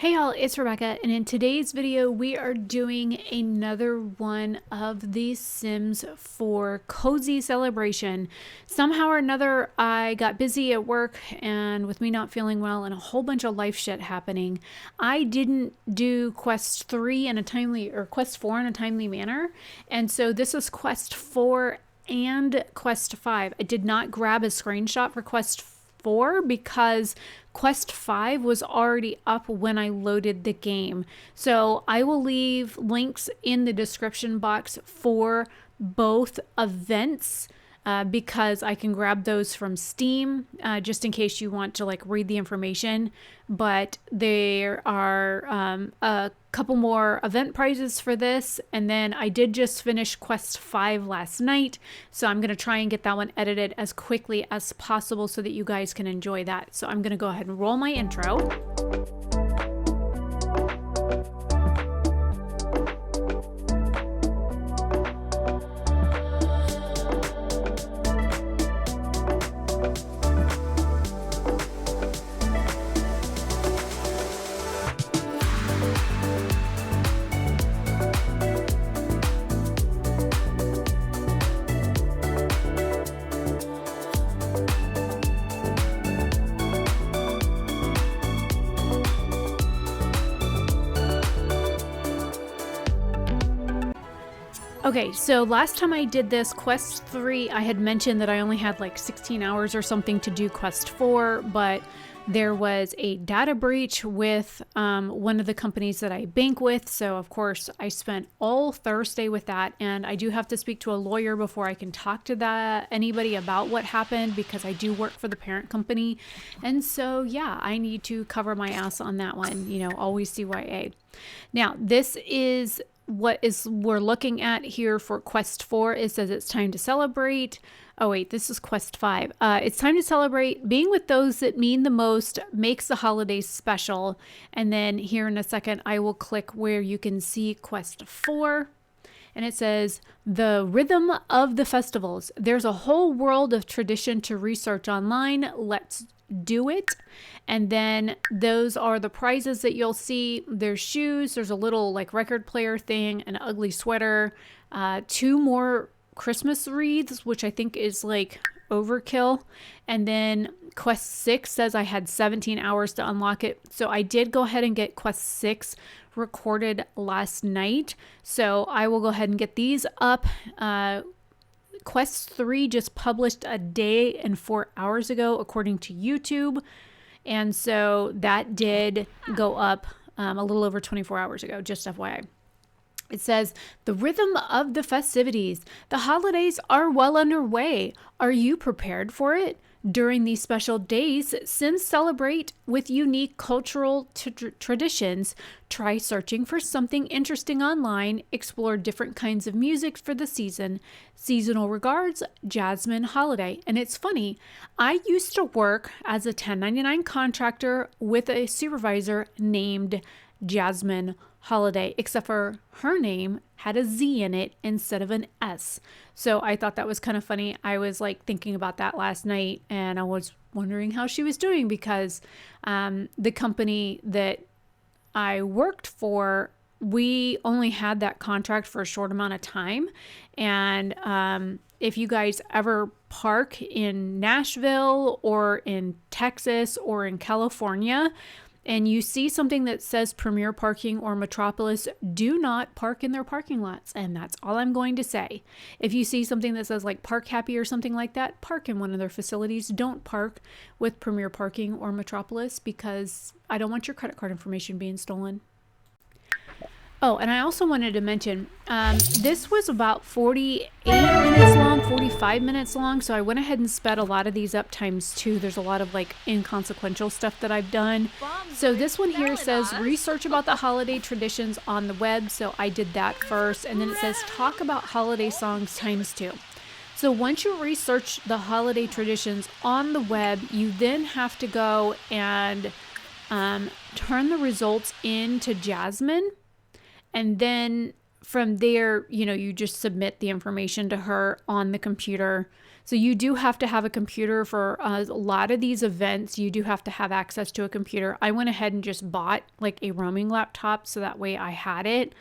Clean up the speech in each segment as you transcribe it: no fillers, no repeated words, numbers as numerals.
Hey y'all, it's Rebecca, and in today's video we are doing another one of the Sims 4 Cozy Celebration. Somehow or another I got busy at work, and with me not feeling well and a whole bunch of life shit happening, I didn't do quest 3 in a timely, or quest 4 in a timely manner, and so this is quest 4 and quest 5. I did not grab a screenshot for quest 4 because quest 5 was already up when I loaded the game. So I will leave links in the description box for both events because I can grab those from Steam just in case you want to read the information. But there are a couple more event prizes for this, and then I did just finish quest 5 last night, so I'm going to try and get that one edited as quickly as possible so that you guys can enjoy that. So I'm going to go ahead and roll my intro. Okay, so last time I did this, quest 3, I had mentioned that I only had 16 hours or something to do quest 4, but there was a data breach with one of the companies that I bank with, so of course I spent all Thursday with that, and I do have to speak to a lawyer before I can talk to anybody about what happened, because I do work for the parent company, and so yeah, I need to cover my ass on that one, always CYA. Now, this is we're looking at here for quest 4. It says it's time to celebrate. Oh wait, this is quest 5. It's time to celebrate. Being with those that mean the most makes the holidays special. And then here in a second, I will click where you can see quest 4. And it says, the rhythm of the festivals. There's a whole world of tradition to research online. Let's do it. And then those are the prizes that you'll see. There's shoes, there's a little record player thing, an ugly sweater, 2 more Christmas wreaths, which I think is overkill. And then quest 6 says I had 17 hours to unlock it. So I did go ahead and get quest 6 recorded last night. So I will go ahead and get these up. Quest 3 just published a day and 4 hours ago, according to YouTube. And so that did go up a little over 24 hours ago, just FYI. It says, the rhythm of the festivities. The holidays are well underway. Are you prepared for it? During these special days, Sims celebrate with unique cultural traditions. Try searching for something interesting online. Explore different kinds of music for the season. Seasonal regards, Jasmine Holiday. And it's funny, I used to work as a 1099 contractor with a supervisor named Jasmine Holiday, except for her name had a Z in it instead of an S. So I thought that was kind of funny. I was thinking about that last night, and I was wondering how she was doing, because the company that I worked for, we only had that contract for a short amount of time. And if you guys ever park in Nashville or in Texas or in California, and you see something that says Premier Parking or Metropolis, do not park in their parking lots. And that's all I'm going to say. If you see something that says Park Happy or something like that, park in one of their facilities. Don't park with Premier Parking or Metropolis, because I don't want your credit card information being stolen. Oh, and I also wanted to mention, this was about 48 minutes long, 45 minutes long, so I went ahead and sped a lot of these up ×2. There's a lot of inconsequential stuff that I've done. So this one here says research about the holiday traditions on the web, so I did that first, and then it says talk about holiday songs ×2. So once you research the holiday traditions on the web, you then have to go and turn the results into Jasmine. And then from there, you just submit the information to her on the computer. So you do have to have a computer for a lot of these events. You do have to have access to a computer. I went ahead and just bought like a roaming laptop so that way I had it.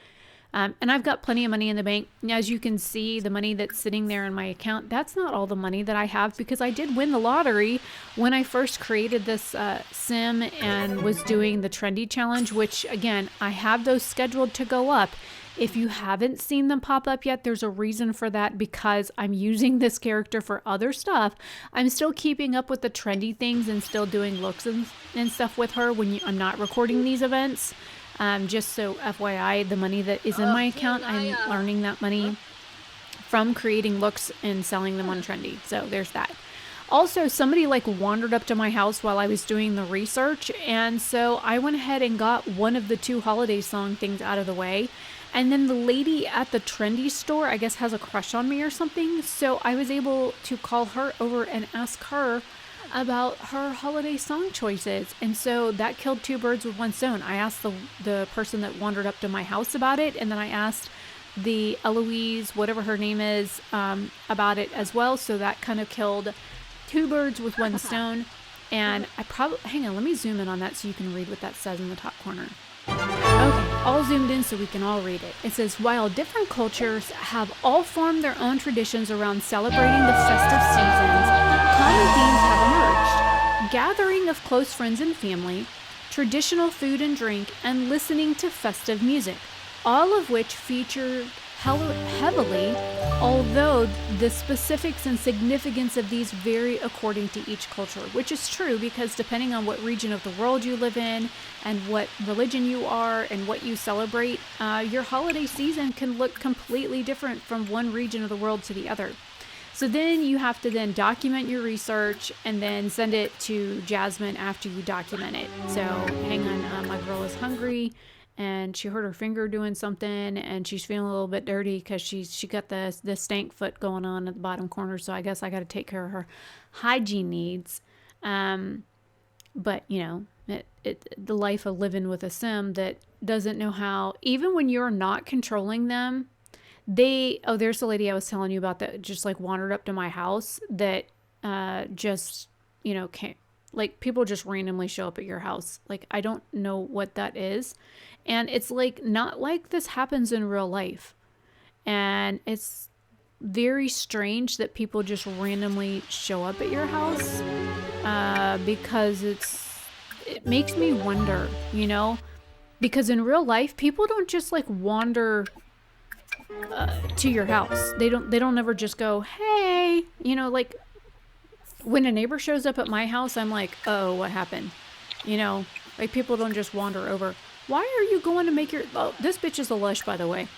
And I've got plenty of money in the bank. As you can see, the money that's sitting there in my account, that's not all the money that I have, because I did win the lottery when I first created this sim and was doing the trendy challenge, which again, I have those scheduled to go up. If you haven't seen them pop up yet, there's a reason for that, because I'm using this character for other stuff. I'm still keeping up with the trendy things and still doing looks and stuff with her when I'm not recording these events. Just so FYI, the money that is in my account, I'm earning that money from creating looks and selling them on Trendy. So there's that. Also, somebody like wandered up to my house while I was doing the research. And so I went ahead and got one of the 2 holiday song things out of the way. And then the lady at the Trendy store, I guess, has a crush on me or something. So I was able to call her over and ask her about her holiday song choices. And so that killed 2 birds with one stone. I asked the person that wandered up to my house about it, and then I asked the Eloise, whatever her name is, about it as well. So that kind of killed 2 birds with one stone. And hang on, let me zoom in on that so you can read what that says in the top corner. Okay, all zoomed in so we can all read it. It says, while different cultures have all formed their own traditions around celebrating the festive seasons, common themes have emerged. Gathering of close friends and family, traditional food and drink, and listening to festive music, all of which feature heavily, although the specifics and significance of these vary according to each culture, which is true, because depending on what region of the world you live in and what religion you are and what you celebrate, your holiday season can look completely different from one region of the world to the other. So then you have to then document your research and then send it to Jasmine after you document it. So hang on, my girl is hungry. And she hurt her finger doing something, and she's feeling a little bit dirty because she got the stank foot going on at the bottom corner. So I guess I got to take care of her hygiene needs. But the life of living with a sim that doesn't know how, even when you're not controlling them, there's the lady I was telling you about that just like wandered up to my house that can't. Like, people just randomly show up at your house. Like, I don't know what that is. And it's like, not like this happens in real life. And it's very strange that people just randomly show up at your house. Because it makes me wonder, because in real life, people don't just like wander to your house. They don't ever just go, hey, like, when a neighbor shows up at my house, I'm like, oh, what happened? Like, people don't just wander over. Why are you going to make this bitch is a lush, by the way.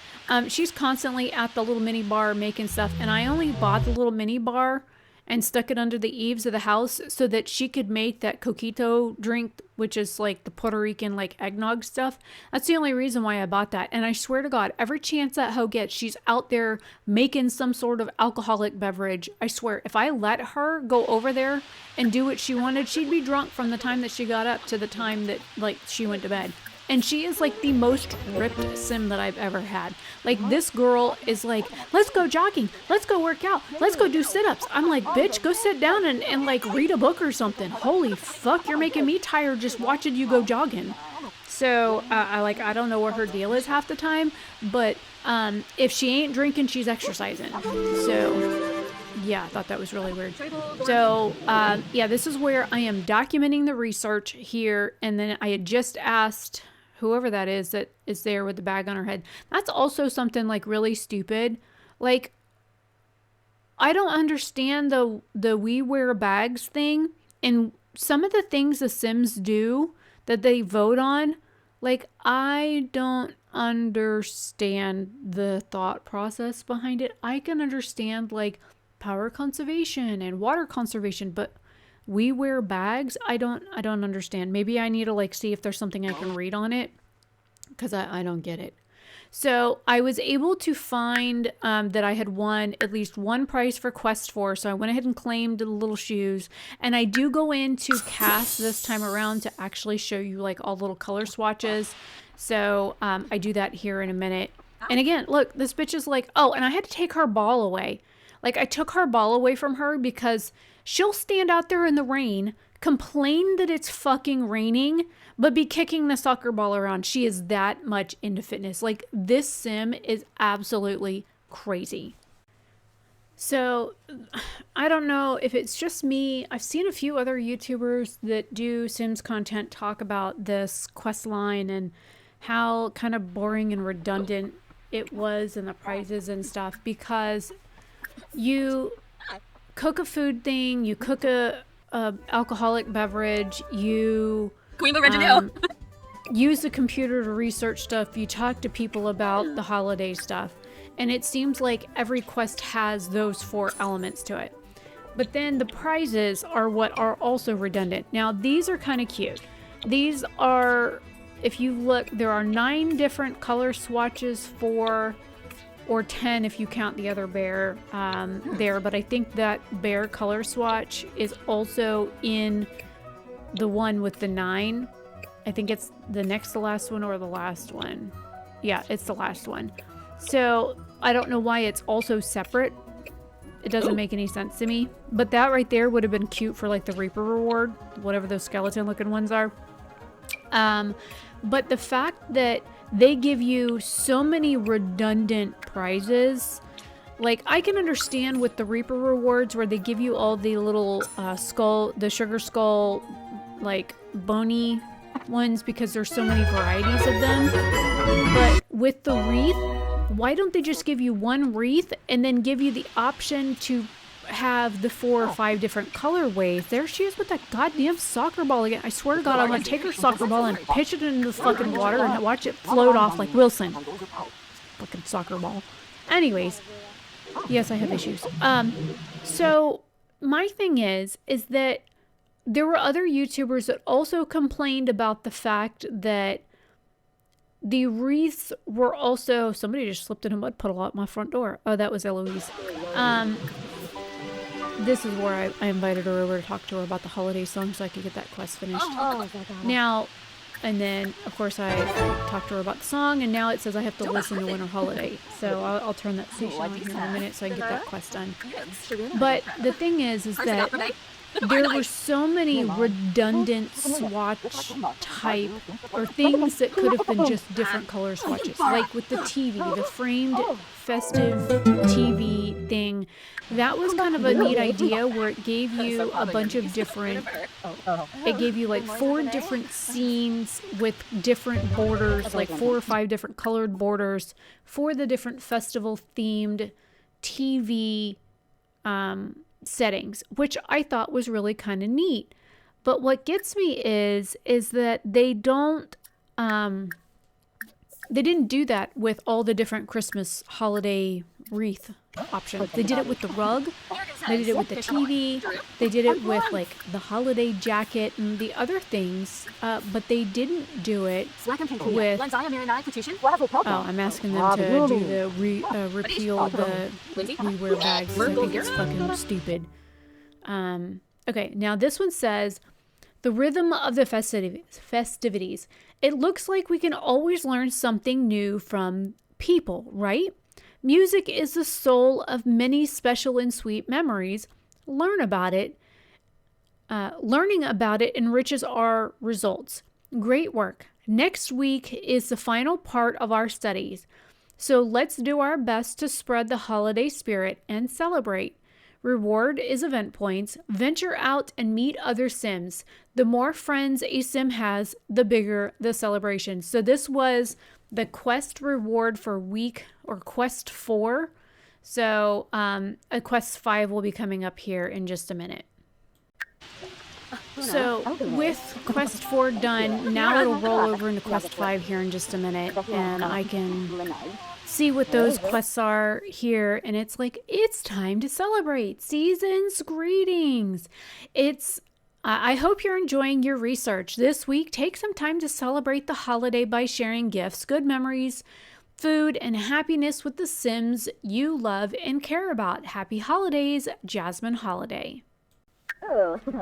She's constantly at the little mini bar making stuff. And I only bought the little mini bar and stuck it under the eaves of the house so that she could make that coquito drink, which is like the Puerto Rican, like eggnog stuff. That's the only reason why I bought that. And I swear to God, every chance that hoe gets, she's out there making some sort of alcoholic beverage. I swear, if I let her go over there and do what she wanted, she'd be drunk from the time that she got up to the time that like she went to bed. And she is like the most ripped sim that I've ever had. Like, this girl is like, let's go jogging. Let's go work out. Let's go do sit-ups. I'm like, bitch, go sit down and like read a book or something. Holy fuck, you're making me tired just watching you go jogging. So I don't know what her deal is half the time. But if she ain't drinking, she's exercising. So yeah, I thought that was really weird. So this is where I am documenting the research here. And then I had just asked whoever that is there with the bag on her head. That's also something like really stupid. Like, I don't understand the we wear bags thing. And some of the things the Sims do that they vote on, like, I don't understand the thought process behind it. I can understand like power conservation and water conservation, but we wear bags. I don't understand. Maybe I need to like see if there's something I can read on it, because I don't get it. So I was able to find that I had won at least one prize for Quest 4. So I went ahead and claimed the little shoes. And I do go into cast this time around to actually show you like all little color swatches. So I do that here in a minute. And again, look, this bitch is like, oh, and I had to take her ball away. Like, I took her ball away from her because she'll stand out there in the rain, complain that it's fucking raining, but be kicking the soccer ball around. She is that much into fitness. Like, this sim is absolutely crazy. So, I don't know if it's just me. I've seen a few other YouTubers that do Sims content talk about this quest line and how kind of boring and redundant it was and the prizes and stuff, because you cook a food thing, you cook a alcoholic beverage, you use the computer to research stuff, you talk to people about the holiday stuff, and it seems like every quest has those 4 elements to it. But then the prizes are what are also redundant. Now, these are kind of cute. These are, if you look, there are 9 different color swatches for, or 10 if you count the other bear there, but I think that bear color swatch is also in the one with the 9. I think it's the next to last one or the last one. Yeah, it's the last one. So I don't know why it's also separate. It doesn't make any sense to me. But that right there would have been cute for like the Reaper reward, whatever those skeleton looking ones are. But the fact that they give you so many redundant prizes, like I can understand with the Reaper rewards where they give you all the little the sugar skull, like bony ones, because there's so many varieties of them. But with the wreath, why don't they just give you one wreath and then give you the option to have the 4 or 5 different colorways? There she is with that goddamn soccer ball again. I swear to God, I'm gonna take her soccer ball and pitch it into the fucking water and watch it float off like Wilson. Fucking soccer ball. Anyways, yes, I have issues. So my thing is that there were other YouTubers that also complained about the fact that the wreaths were also... Somebody just slipped in a mud puddle out my front door. Oh, that was Eloise. This is where I invited her over to talk to her about the holiday song so I could get that quest finished. Now, and then, of course, I talked to her about the song, and now it says I have to listen to Winter Holiday. So I'll turn that station on here in a minute so I can get that quest done. But the thing is that there were so many redundant swatch type or things that could have been just different color swatches. Like with the TV, the framed festive TV thing. That was kind of a neat idea where it gave you a bunch of different, it gave you like 4 different scenes with different borders, like 4 or 5 different colored borders for the different festival themed TV settings, which I thought was really kind of neat. But what gets me is that they didn't do that with all the different Christmas holiday wreath options. They did it with the rug, they did it with the TV, they did it with like the holiday jacket and the other things, but they didn't do it with... Oh, I'm asking them to do the repeal the WeWear bags. I think it's fucking stupid. Okay, now this one says, the rhythm of the festivities. It looks like we can always learn something new from people, right? Music is the soul of many special and sweet memories. Learning about it enriches our results. Great work. Next week is the final part of our studies. So let's do our best to spread the holiday spirit and celebrate. Reward is event points. Venture out and meet other Sims. The more friends a Sim has, the bigger the celebration. So this was the quest reward for week or quest 4. So a quest 5 will be coming up here in just a minute. So with quest 4 done, now it'll roll over into quest 5 here in just a minute, and I can see what those quests are here, and it's like, it's time to celebrate. Season's greetings. I hope you're enjoying your research. This week, take some time to celebrate the holiday by sharing gifts, good memories, food, and happiness with the Sims you love and care about. Happy holidays, Jasmine Holiday.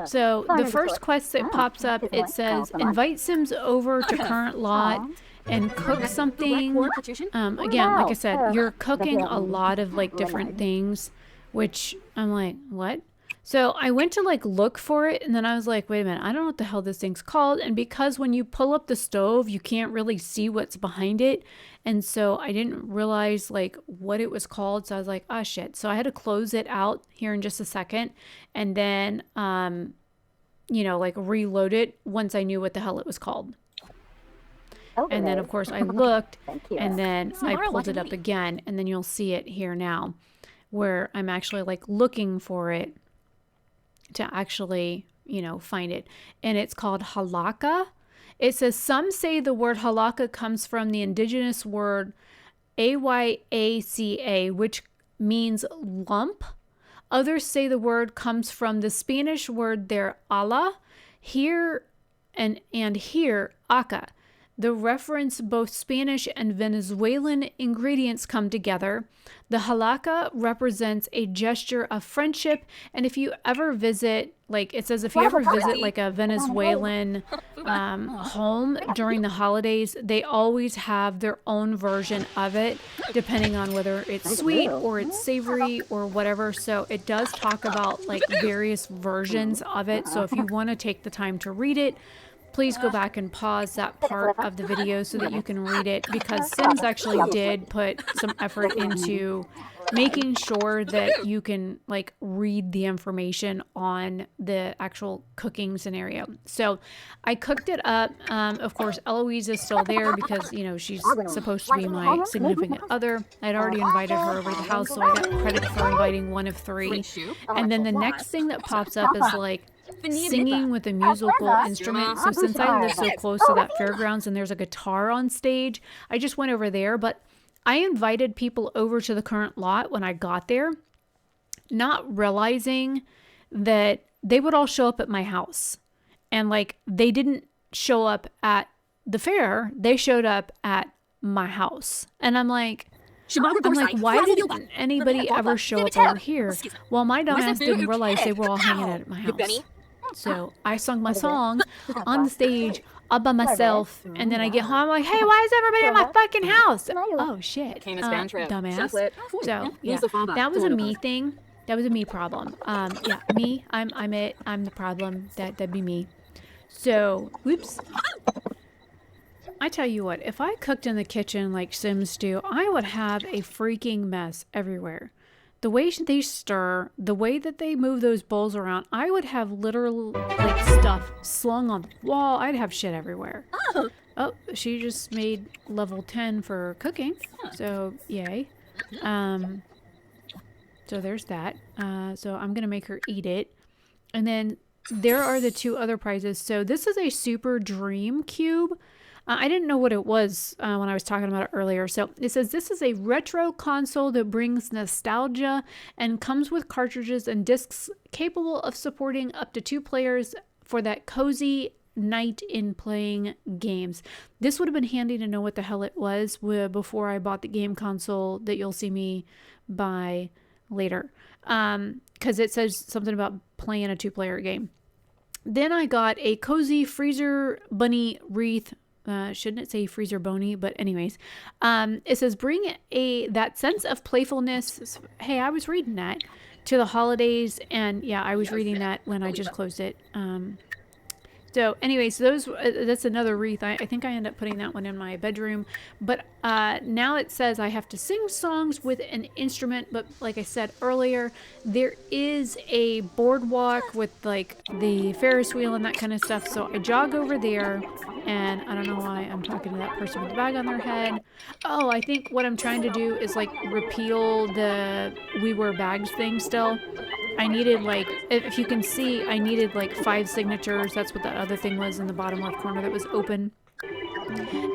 So the first quest that pops up, it says, invite Sims over to current lot and cook something. Again, like I said, you're cooking a lot of like different things, which I'm like, what? So I went to like look for it, and then I was like, wait a minute, I don't know what the hell this thing's called. And because when you pull up the stove, you can't really see what's behind it. And so I didn't realize like what it was called. So I was like, oh shit. So I had to close it out here in just a second, and then, like reload it once I knew what the hell it was called. And then of course I looked, and then I pulled it up again, and then you'll see it here now where I'm actually like looking for it to actually, find it. And it's called halakha. It says some say the word halakha comes from the indigenous word Ayaca, which means lump. Others say the word comes from the Spanish word there, ala, here and here, aca. The reference both Spanish and Venezuelan ingredients come together. The halakha represents a gesture of friendship, and if you ever visit, like it says, if you ever visit like a Venezuelan home during the holidays, they always have their own version of it, depending on whether it's sweet or it's savory or whatever. So it does talk about like various versions of it. So if you want to take the time to read it, please go back and pause that part of the video so that you can read it, because Sims actually did put some effort into making sure that you can like read the information on the actual cooking scenario. So I cooked it up. Of course, Eloise is still there because, she's supposed to be my significant other. I'd already invited her over to the house, so I got credit for inviting one of 3. And then the next thing that pops up is like singing with a musical instrument. So since I live so close to that fairgrounds and there's a guitar on stage, I just went over there. But I invited people over to the current lot when I got there, not realizing that they would all show up at my house. And like, they didn't show up at the fair, they showed up at my house. And I'm like, why didn't anybody ever show up over here? Well, my dumbass didn't realize they were all hanging out at my house. So I sung my song on the stage all by myself, and then I get home, I'm like, hey, why is everybody in my fucking house? Oh shit, dumbass. So yeah, that was a me thing. That was a me problem. Yeah, me, I'm it. I'm the problem. That'd be me. So, whoops. I tell you what, if I cooked in the kitchen like Sims do, I would have a freaking mess everywhere. The way they stir, the way that they move those bowls around, I would have literal like stuff slung on the wall. I'd have shit everywhere. Oh, she just made level 10 for cooking. So, yay. So there's that. So I'm going to make her eat it. And then there are the 2 other prizes. So this is a Super Dream Cube. I didn't know what it was when I was talking about it earlier. So it says this is a retro console that brings nostalgia and comes with cartridges and discs capable of supporting up to 2 players for that cozy night in playing games. This would have been handy to know what the hell it was before I bought the game console that you'll see me buy later. Because it says something about playing a 2-player game. Then I got a cozy freezer bunny wreath. Shouldn't it say freezer bony? But anyways, it says bring that sense of playfulness. Hey, I was reading that to the holidays, and yeah, I was reading that when I just closed it. So anyways, that's another wreath. I think I end up putting that one in my bedroom. But now it says I have to sing songs with an instrument. But like I said earlier, there is a boardwalk with like the Ferris wheel and that kind of stuff. So I jog over there, and I don't know why I'm talking to that person with the bag on their head. Oh, I think what I'm trying to do is like repeal the we wear bags thing still. I needed like, if you can see, I needed like 5 signatures. That's what that other thing was in the bottom left corner that was open.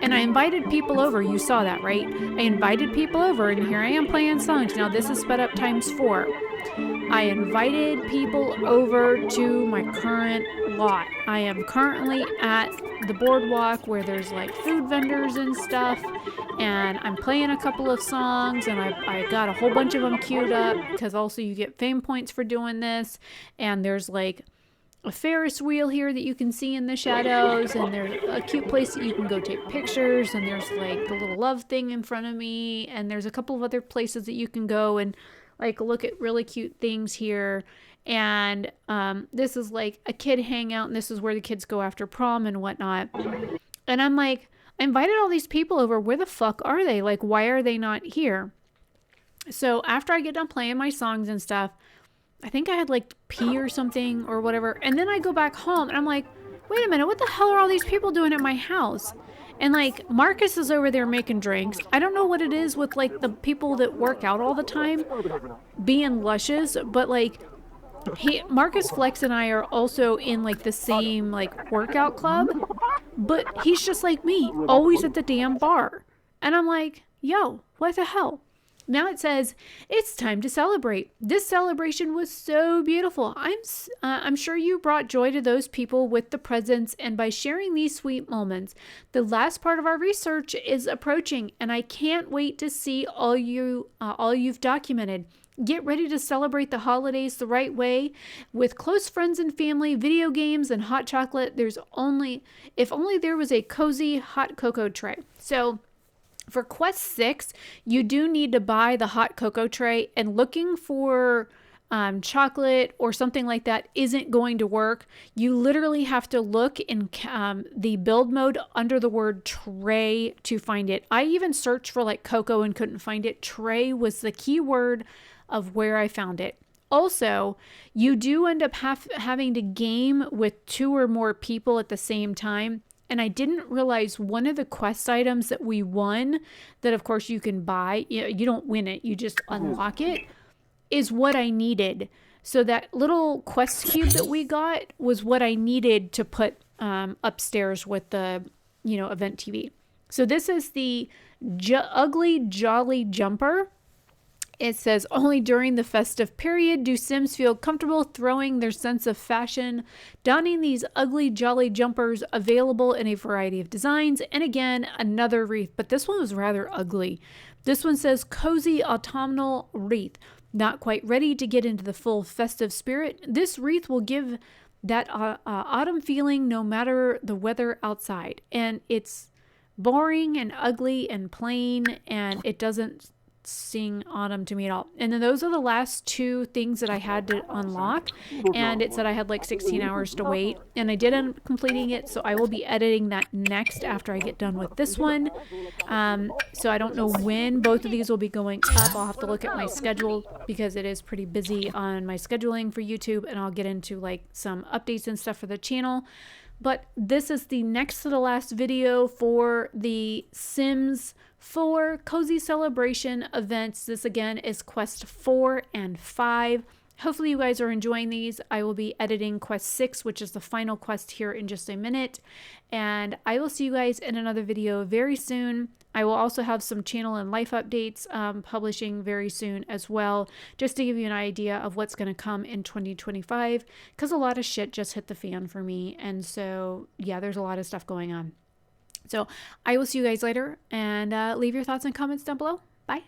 And I invited people over. You saw that, right? I invited people over, and here I am playing songs. Now this is sped up times 4. I invited people over to my current lot. I am currently at the boardwalk where there's like food vendors and stuff, and I'm playing a couple of songs, and I got a whole bunch of them queued up because also you get fame points for doing this. And there's like a Ferris wheel here that you can see in the shadows, and there's a cute place that you can go take pictures, and there's like the little love thing in front of me, and there's a couple of other places that you can go and like look at really cute things here. And this is like a kid hangout, and this is where the kids go after prom and whatnot. And I'm like, I invited all these people over. Where the fuck are they? Like, why are they not here? So after I get done playing my songs and stuff, I think I had like pee or something or whatever. And then I go back home and I'm like, wait a minute, what the hell are all these people doing at my house? And like Marcus is over there making drinks. I don't know what it is with like the people that work out all the time being luscious, but like Marcus Flex and I are also in like the same like workout club, but he's just like me, always at the damn bar. And I'm like, yo, what the hell? Now it says, it's time to celebrate. This celebration was so beautiful. I'm sure you brought joy to those people with the presents and by sharing these sweet moments. The last part of our research is approaching, and I can't wait to see all you've documented. Get ready to celebrate the holidays the right way with close friends and family, video games, and hot chocolate. If only there was a cozy hot cocoa tray. So for Quest 6, you do need to buy the hot cocoa tray, and looking for chocolate or something like that isn't going to work. You literally have to look in the build mode under the word tray to find it. I even searched for like cocoa and couldn't find it. Tray was the key word of where I found it. Also, you do end up having to game with 2 or more people at the same time. And I didn't realize one of the quest items that we won, that of course you can buy, you don't win it, you just unlock it, is what I needed. So that little quest cube that we got was what I needed to put upstairs with the, event TV. So this is the Ugly Jolly Jumper. It says, only during the festive period do Sims feel comfortable throwing their sense of fashion, donning these ugly jolly jumpers, available in a variety of designs. And again, another wreath, but this one was rather ugly. This one says, cozy autumnal wreath. Not quite ready to get into the full festive spirit? This wreath will give that autumn feeling no matter the weather outside. And it's boring and ugly and plain, and it doesn't sing autumn to me at all. And then those are the last 2 things that I had to unlock, and it said I had like 16 hours to wait, and I did end up completing it. So I will be editing that next after I get done with this one. So I don't know when both of these will be going up. I'll have to look at my schedule because it is pretty busy on my scheduling for YouTube, and I'll get into like some updates and stuff for the channel. But this is the next to the last video for the Sims 4 Cozy Celebration events. This again is Quest 4 and 5. Hopefully you guys are enjoying these. I will be editing Quest 6, which is the final quest, here in just a minute. And I will see you guys in another video very soon. I will also have some channel and life updates publishing very soon as well, just to give you an idea of what's going to come in 2025, because a lot of shit just hit the fan for me. And so, yeah, there's a lot of stuff going on. So I will see you guys later, and leave your thoughts and comments down below. Bye.